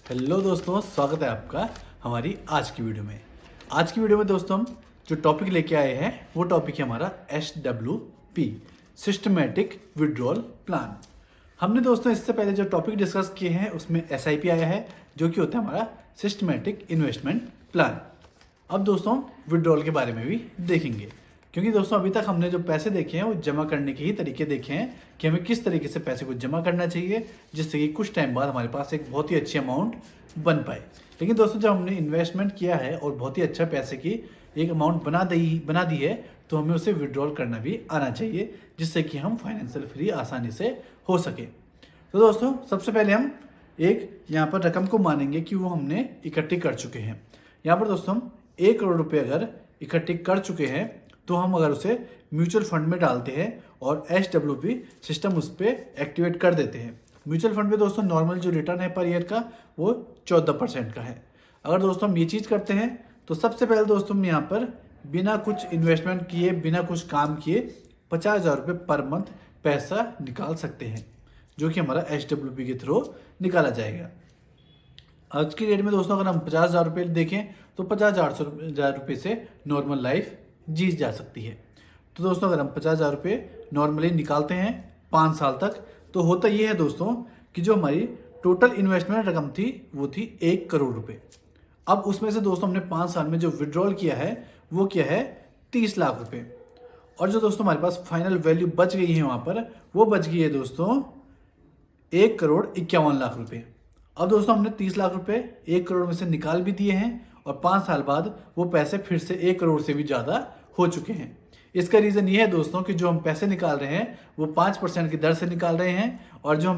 Hello दोस्तों, स्वागत है आपका हमारी आज की वीडियो में। आज की वीडियो में दोस्तों हम जो टॉपिक लेके आए हैं वो टॉपिक है हमारा SWP, सिस्टमेटिक विड्रॉल प्लान। हमने दोस्तों इससे पहले जो टॉपिक डिस्कस किए हैं उसमें SIP आया है, जो कि होता है हमारा सिस्टमेटिक इन्वेस्टमेंट प्लान। अब दोस्तों विड्रॉल के बारे में भी देखेंगे, क्योंकि दोस्तों अभी तक हमने जो पैसे देखे हैं वो जमा करने के ही तरीके देखे हैं कि हमें किस तरीके से पैसे को जमा करना चाहिए, जिससे कि कुछ टाइम बाद हमारे पास एक बहुत ही अच्छी अमाउंट बन पाए। लेकिन दोस्तों जब हमने इन्वेस्टमेंट किया है और बहुत ही अच्छा पैसे की एक अमाउंट बना दी है, तो हमें उसे विड्रॉल करना भी आना चाहिए, जिससे कि हम फाइनेंशियल फ्री आसानी से हो सके। तो दोस्तों सबसे पहले हम एक यहाँ पर रकम को मानेंगे कि वो हमने इकट्ठी कर चुके हैं। यहाँ पर दोस्तों हम 1 करोड़ रुपए अगर इकट्ठी कर चुके हैं, तो हम अगर उसे म्यूचुअल फंड में डालते हैं और SWP सिस्टम उस पर एक्टिवेट कर देते हैं। म्यूचुअल फंड पे दोस्तों नॉर्मल जो रिटर्न है पर ईयर का वो 14% का है। अगर दोस्तों हम ये चीज़ करते हैं तो सबसे पहले दोस्तों हम यहाँ पर बिना कुछ इन्वेस्टमेंट किए, बिना कुछ काम किए 50,000 रुपये पर मंथ पैसा निकाल सकते हैं, जो कि हमारा SWP के थ्रू निकाला जाएगा। आज की डेट में दोस्तों अगर हम 50,000 रुपये देखें तो 50,000 रुपये से नॉर्मल लाइफ जी जा सकती है। तो दोस्तों अगर हम 50,000 रुपये नॉर्मली निकालते हैं 5 साल तक, तो होता ये है दोस्तों कि जो हमारी टोटल इन्वेस्टमेंट रकम थी वो थी 1 करोड़ रुपये। अब उसमें से दोस्तों हमने 5 साल में जो विड्रॉल किया है वो किया है 30 लाख रुपये, और जो दोस्तों हमारे पास फाइनल वैल्यू बच गई है वहाँ पर वो बच गई है दोस्तों 1,51,00,000 रुपये। अब दोस्तों हमने 30 लाख रुपए 1 करोड़ में से निकाल भी दिए हैं, और 5 साल बाद वो पैसे फिर से 1 करोड़ से भी ज़्यादा हो चुके हैं। इसका रीज़न ये है दोस्तों कि जो हम पैसे निकाल रहे हैं वो 5% की दर से निकाल रहे हैं, और जो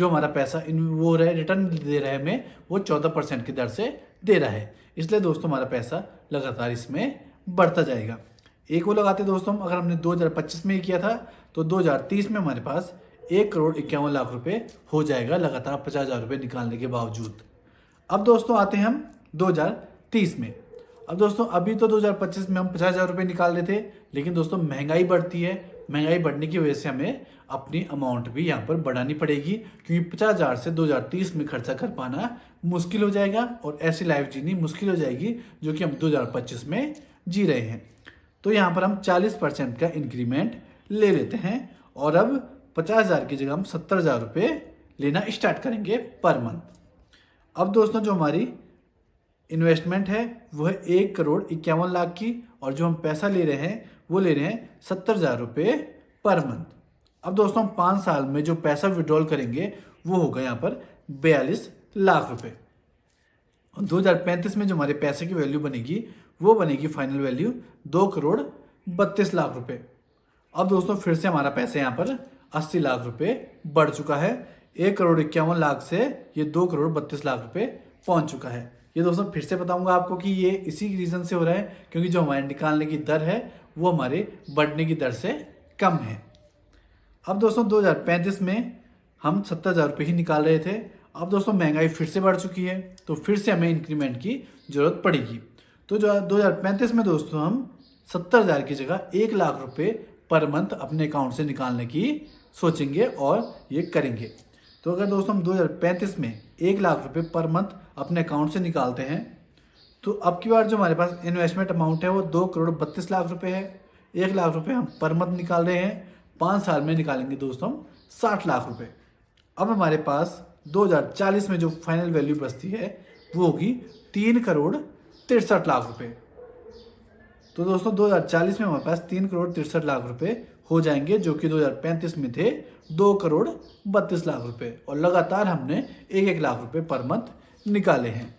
हमारा पैसा वो रिटर्न दे रहा है हमें वो 14% की दर से दे रहा है। इसलिए दोस्तों हमारा पैसा लगातार इसमें बढ़ता जाएगा। एक वो लगाते दोस्तों हम, अगर हमने 2025 में ही किया था तो 2030 में हमारे पास 1,51,00,000 रुपये हो जाएगा, लगातार 50,000 रुपये निकालने के बावजूद। अब दोस्तों आते हैं हम 2030 में। अब दोस्तों अभी तो 2025 में हम 50,000 रुपये निकाल रहे थे, लेकिन दोस्तों महंगाई बढ़ती है। महंगाई बढ़ने की वजह से हमें अपनी अमाउंट भी यहाँ पर बढ़ानी पड़ेगी, क्योंकि 50,000 से 2030 में खर्चा कर पाना मुश्किल हो जाएगा, और ऐसी लाइफ जीनी मुश्किल हो जाएगी जो कि हम 2025 में जी रहे हैं। तो यहाँ पर हम 40% का इंक्रीमेंट ले लेते हैं, और अब 50,000 की जगह हम 70,000 रुपये लेना स्टार्ट करेंगे पर मंथ। अब दोस्तों जो हमारी इन्वेस्टमेंट है वो है 1,51,00,000 की, और जो हम पैसा ले रहे हैं वो ले रहे हैं 70,000 रुपये पर मंथ। अब दोस्तों हम 5 साल में जो पैसा विड्रॉल करेंगे वो होगा यहाँ पर 42 लाख रुपये। 2035 में जो हमारे पैसे की वैल्यू बनेगी वो बनेगी फाइनल वैल्यू 2,32,00,000 रुपये। अब दोस्तों फिर से हमारा पैसा यहाँ पर 80 लाख रुपए बढ़ चुका है। 1,51,00,000 से ये 2,32,00,000 रुपए पहुंच चुका है। ये दोस्तों फिर से बताऊंगा आपको कि ये इसी रीज़न से हो रहा है, क्योंकि जो हमारे निकालने की दर है वो हमारे बढ़ने की दर से कम है। अब दोस्तों 2035 में हम 70,000 रुपये ही निकाल रहे थे। अब दोस्तों महंगाई फिर से बढ़ चुकी है, तो फिर से हमें इंक्रीमेंट की ज़रूरत पड़ेगी। तो जो 2035 में दोस्तों हम 70,000 की जगह 1 लाख रुपये पर मंथ अपने अकाउंट से निकालने की सोचेंगे और ये करेंगे। तो अगर दोस्तों हम 2035 में 1 लाख रुपये पर मंथ अपने अकाउंट से निकालते हैं, तो अब की बार जो हमारे पास इन्वेस्टमेंट अमाउंट है वो 2,32,00,000 रुपये है। 1 लाख रुपये हम पर मंथ निकाल रहे हैं, 5 साल में निकालेंगे दोस्तों हम 60 लाख रुपये। अब हमारे पास 2040 में जो फाइनल वैल्यू बचती है वो होगी 3,63,00,000 रुपये। तो दोस्तों 2040 में हमारे पास 3,63,00,000 रुपये हो जाएंगे, जो कि 2035 में थे 2,32,00,000 रुपये, और लगातार हमने 1-1 लाख रुपये पर मंथ निकाले हैं।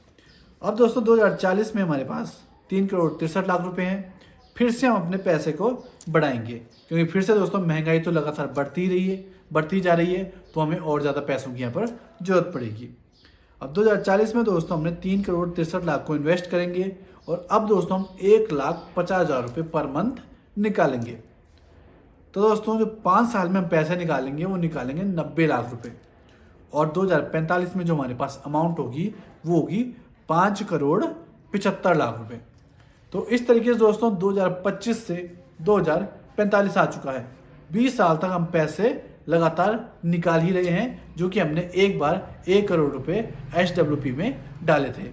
अब दोस्तों 2040 में हमारे पास 3,63,00,000 रुपये हैं। फिर से हम अपने पैसे को बढ़ाएंगे, क्योंकि फिर से दोस्तों महंगाई तो लगातार बढ़ती जा रही है, तो हमें और ज़्यादा पैसों की यहाँ पर जरूरत पड़ेगी। अब 2040 में दोस्तों हमने 3,63,00,000 को इन्वेस्ट करेंगे, और अब दोस्तों हम 1,50,000 रुपये पर मंथ निकालेंगे। तो दोस्तों जो 5 साल में हम पैसे निकालेंगे वो निकालेंगे 90 लाख रुपये, और 2045 में जो हमारे पास अमाउंट होगी वो होगी 5,75,00,000 रुपये। तो इस तरीके से दोस्तों 2025 से 2045 आ चुका है। 20 साल तक हम पैसे लगातार निकाल ही रहे हैं, जो कि हमने एक बार 1 करोड़ रुपए HWP में डाले थे।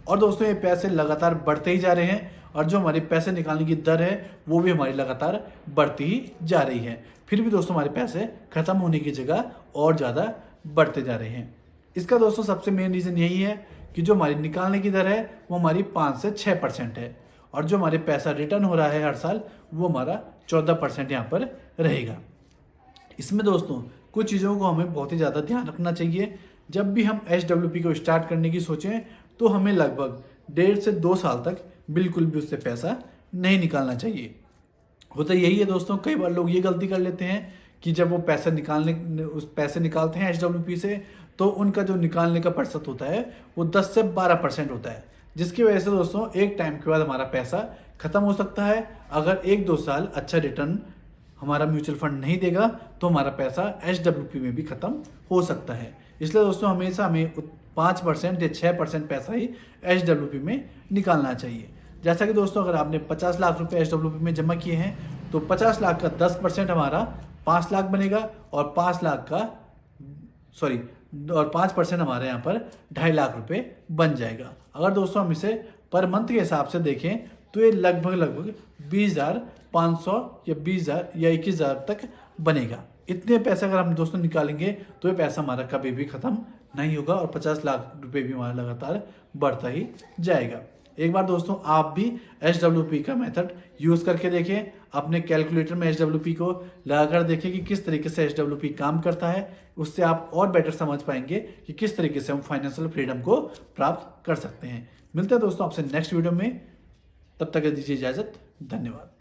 और दोस्तों ये पैसे लगातार बढ़ते ही जा रहे हैं और जो हमारे पैसे निकालने की दर है वो भी हमारी लगातार बढ़ती ही जा रही है। फिर भी दोस्तों हमारे पैसे खत्म होने की जगह और ज़्यादा बढ़ते जा रहे हैं। इसका दोस्तों सबसे मेन रीज़न यही है कि जो हमारी निकालने की दर है वो हमारी 5 से 6% है और जो हमारे पैसा रिटर्न हो रहा है हर साल वो हमारा 14% यहाँ पर रहेगा। इसमें दोस्तों कुछ चीज़ों को हमें बहुत ही ज़्यादा ध्यान रखना चाहिए। जब भी हम HWP को स्टार्ट करने की सोचें तो हमें लगभग 1.5 से 2 साल तक बिल्कुल भी उससे पैसा नहीं निकालना चाहिए। होता यही है दोस्तों, कई बार लोग ये गलती कर लेते हैं कि जब वो पैसे निकालते हैं HWP से तो उनका जो निकालने का प्रतिशत होता है वो 10 से 12% होता है, जिसकी वजह से दोस्तों एक टाइम के बाद हमारा पैसा खत्म हो सकता है। अगर 1-2 साल अच्छा रिटर्न हमारा म्यूचुअल फंड नहीं देगा तो हमारा पैसा HWP में भी खत्म हो सकता है। इसलिए दोस्तों हमेशा हमें 5% या 6% पैसा ही HWP में निकालना चाहिए। जैसा कि दोस्तों अगर आपने 50 लाख रुपए HWP में जमा किए हैं तो 50 लाख का 10% हमारा 5 लाख बनेगा और 5% हमारे यहाँ पर 2.5 लाख रुपए बन जाएगा। अगर दोस्तों हम इसे पर मंथ के हिसाब से देखें तो ये लगभग 20,500 या 20,000 या 21,000 तक बनेगा। इतने पैसे अगर हम दोस्तों निकालेंगे तो ये पैसा हमारा कभी भी ख़त्म नहीं होगा और 50 लाख रुपए भी हमारा लगातार बढ़ता ही जाएगा। एक बार दोस्तों आप भी HWP का मेथड यूज़ करके देखें, अपने कैलकुलेटर में HWP को लगाकर देखें कि किस तरीके से HWP काम करता है। उससे आप और बेटर समझ पाएंगे कि किस तरीके से हम फाइनेंशियल फ्रीडम को प्राप्त कर सकते हैं। मिलते हैं दोस्तों आपसे नेक्स्ट वीडियो में, तब तक दीजिए इजाज़त। धन्यवाद।